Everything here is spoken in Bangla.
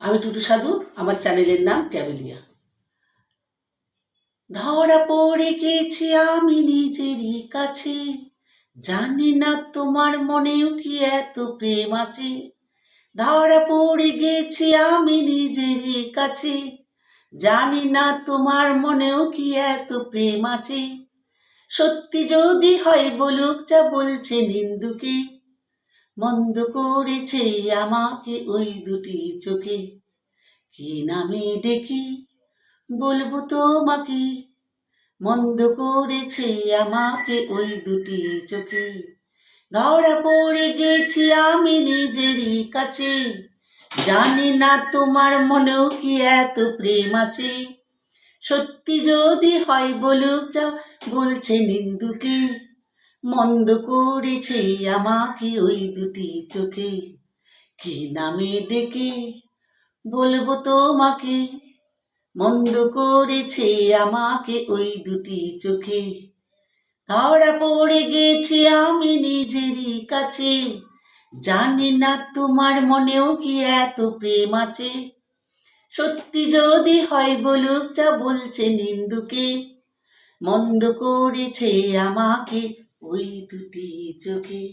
আমি টুটু সাধু, আমার চ্যানেলের নাম ক্যাবেলিয়া। ধরা পড়ে গেছি আমি নিজেরই কাছে, জানি না তোমার মনেও কি এত প্রেম আছে। ধরা পড়ে গেছি আমি নিজেরই কাছে, জানি না তোমার মনেও কি এত প্রেম আছে। সত্যি যদি হয় বলুক যা বলছে নিন্দুকে, মন্দ করেছে আমাকে ওই দুটি চোখে। কি নামে ডেকে বলবো তোমাকে, মন্দ করেছে আমাকে ওই দুটি চোখে। ধরা পড়ে গেছি আমি নিজেরই কাছে, জানি না তোমার মনেও কি এত প্রেম আছে। সত্যি যদি হয় বলুক যা বলছে নিন্দুকে, মন্দ করেছে আমাকে ওই দুটি চোখে। কি নামে ডেকে বলবো তোমাকে, মন্দ করেছে আমাকে ওই দুটি চোখে। ধরা পড়ে গেছি আমি নিজেরই কাছে, জানি না তোমার মনেও কি এত প্রেম আছে। সত্যি যদি হয় বলুক যা বলছে নিন্দুকে, মন্দ করেছে আমাকে ওই দুটি চোখে।